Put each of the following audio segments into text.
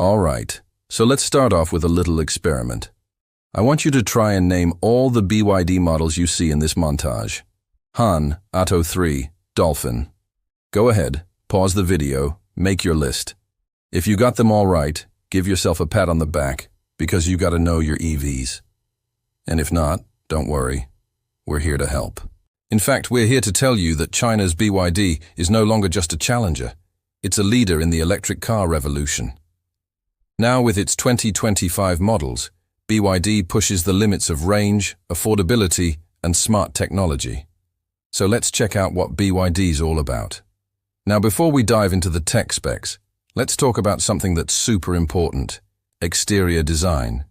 Alright, so let's start off with a little experiment. I want you to try and name all the BYD models you see in this montage. Han, Atto 3, Dolphin. Go ahead, pause the video, make your list. If you got them all right, give yourself a pat on the back, because you gotta know your EVs. And if not, don't worry, we're here to help. In fact, we're here to tell you that China's BYD is no longer just a challenger. It's a leader in the electric car revolution. Now with its 2025 models, BYD pushes the limits of range, affordability, and smart technology. So let's check out what BYD's all about. Now before we dive into the tech specs, let's talk about something that's super important: exterior design.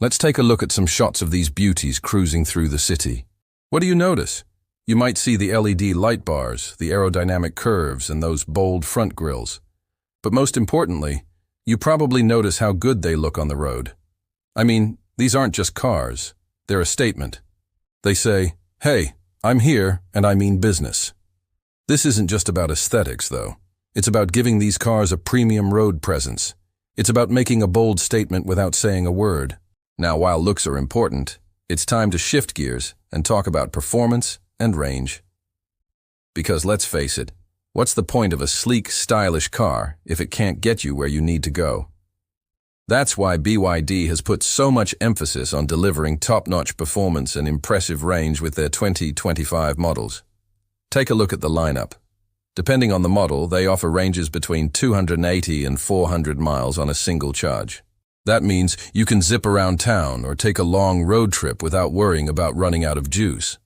Let's take a look at some shots of these beauties cruising through the city. What do you notice? You might see the LED light bars, the aerodynamic curves, and those bold front grills. But most importantly, you probably notice how good they look on the road. I mean, these aren't just cars, they're a statement. They say, hey, I'm here and I mean business. This isn't just about aesthetics, though. It's about giving these cars a premium road presence. It's about making a bold statement without saying a word. Now, while looks are important, it's time to shift gears and talk about performance and range. Because let's face it, what's the point of a sleek, stylish car if it can't get you where you need to go? That's why BYD has put so much emphasis on delivering top-notch performance and impressive range with their 2025 models. Take a look at the lineup. Depending on the model, they offer ranges between 280 and 400 miles on a single charge. That means you can zip around town or take a long road trip without worrying about running out of juice.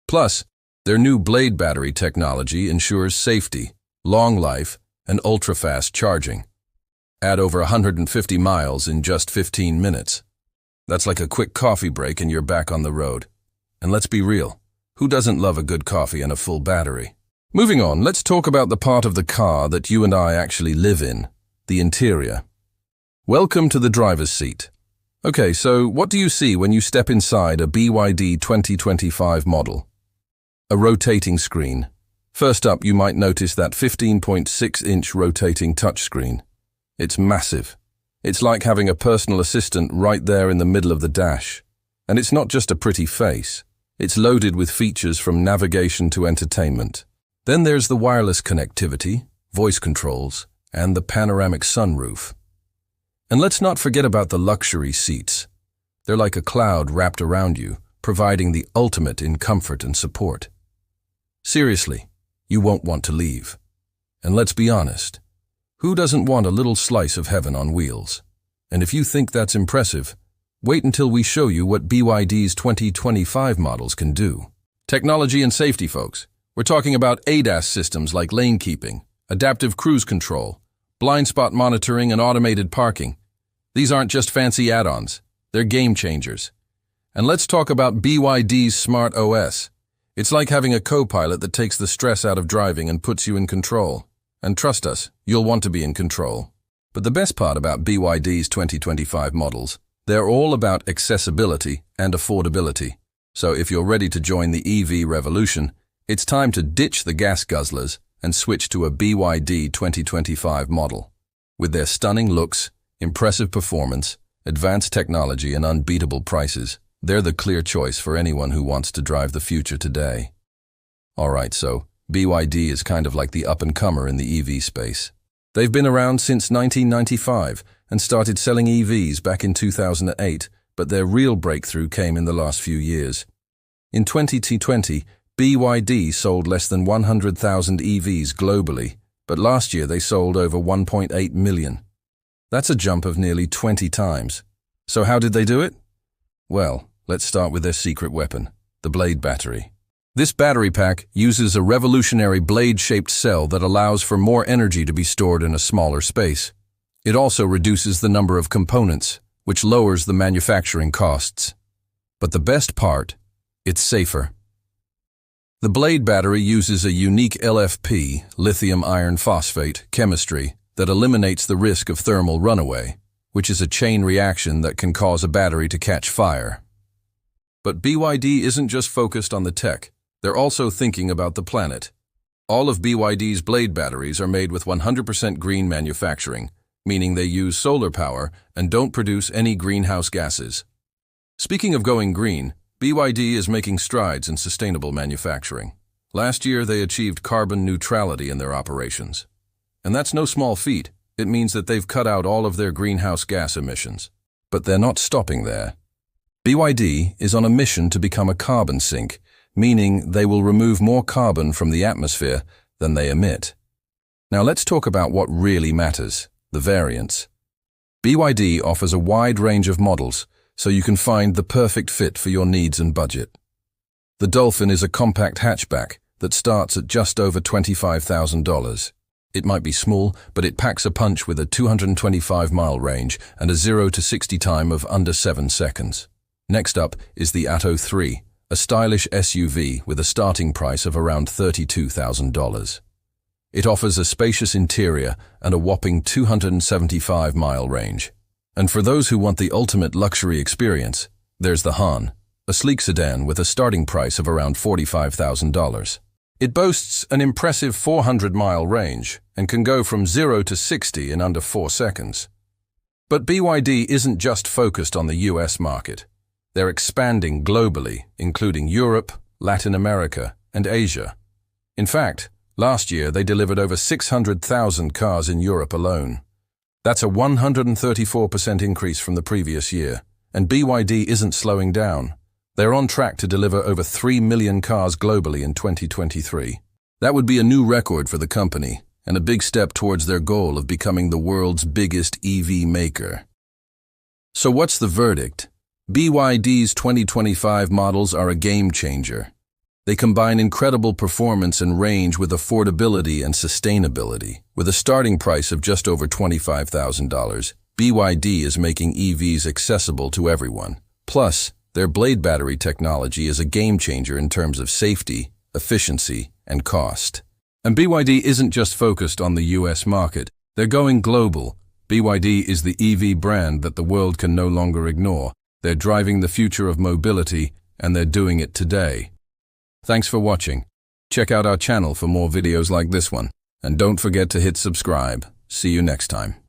Plus, their new Blade battery technology ensures safety, long life, and ultra-fast charging. Add over 150 miles in just 15 minutes. That's like a quick coffee break and you're back on the road. And let's be real, who doesn't love a good coffee and a full battery? Moving on, let's talk about the part of the car that you and I actually live in, the interior. Welcome to the driver's seat. Okay, so what do you see when you step inside a BYD 2025 model? A rotating screen. First up, you might notice that 15.6-inch rotating touchscreen. It's massive. It's like having a personal assistant right there in the middle of the dash. And it's not just a pretty face. It's loaded with features from navigation to entertainment. Then there's the wireless connectivity, voice controls, and the panoramic sunroof. And let's not forget about the luxury seats. They're like a cloud wrapped around you, providing the ultimate in comfort and support. Seriously, you won't want to leave. And let's be honest, who doesn't want a little slice of heaven on wheels? And if you think that's impressive, wait until we show you what BYD's 2025 models can do. Technology and safety, folks. We're talking about ADAS systems like lane keeping, adaptive cruise control, blind spot monitoring, and automated parking. These aren't just fancy add-ons, they're game changers. And let's talk about BYD's Smart OS. It's like having a co-pilot that takes the stress out of driving and puts you in control. And trust us, you'll want to be in control. But the best part about BYD's 2025 models, they're all about accessibility and affordability. So if you're ready to join the EV revolution, it's time to ditch the gas guzzlers and switch to a BYD 2025 model. With their stunning looks, impressive performance, advanced technology, and unbeatable prices, they're the clear choice for anyone who wants to drive the future today. Alright, so BYD is kind of like the up-and-comer in the EV space. They've been around since 1995 and started selling EVs back in 2008, but their real breakthrough came in the last few years. In 2020, BYD sold less than 100,000 EVs globally, but last year they sold over 1.8 million. That's a jump of nearly 20 times. So how did they do it? Well, let's start with their secret weapon, the Blade battery. This battery pack uses a revolutionary blade-shaped cell that allows for more energy to be stored in a smaller space. It also reduces the number of components, which lowers the manufacturing costs. But the best part, it's safer. The Blade battery uses a unique LFP, lithium iron phosphate, chemistry that eliminates the risk of thermal runaway, which is a chain reaction that can cause a battery to catch fire. But BYD isn't just focused on the tech, they're also thinking about the planet. All of BYD's Blade batteries are made with 100% green manufacturing, meaning they use solar power and don't produce any greenhouse gases. Speaking of going green, BYD is making strides in sustainable manufacturing. Last year, they achieved carbon neutrality in their operations. And that's no small feat. It means that they've cut out all of their greenhouse gas emissions. But they're not stopping there. BYD is on a mission to become a carbon sink, meaning they will remove more carbon from the atmosphere than they emit. Now let's talk about what really matters, the variants. BYD offers a wide range of models, so you can find the perfect fit for your needs and budget. The Dolphin is a compact hatchback that starts at just over $25,000. It might be small, but it packs a punch with a 225-mile range and a 0 to 60 time of under 7 seconds. Next up is the Atto 3, a stylish SUV with a starting price of around $32,000. It offers a spacious interior and a whopping 275-mile range. And for those who want the ultimate luxury experience, there's the Han, a sleek sedan with a starting price of around $45,000. It boasts an impressive 400-mile range and can go from 0 to 60 in under 4 seconds. But BYD isn't just focused on the US market. They're expanding globally, including Europe, Latin America, and Asia. In fact, last year they delivered over 600,000 cars in Europe alone. That's a 134% increase from the previous year, and BYD isn't slowing down. They're on track to deliver over 3 million cars globally in 2023. That would be a new record for the company, and a big step towards their goal of becoming the world's biggest EV maker. So what's the verdict? BYD's 2025 models are a game changer. They combine incredible performance and range with affordability and sustainability. With a starting price of just over $25,000, BYD is making EVs accessible to everyone. Plus, their blade battery technology is a game changer in terms of safety, efficiency, and cost. And BYD isn't just focused on the US market. They're going global. BYD is the EV brand that the world can no longer ignore. They're driving the future of mobility, and they're doing it today. Thanks for watching. Check out our channel for more videos like this one. And don't forget to hit subscribe. See you next time.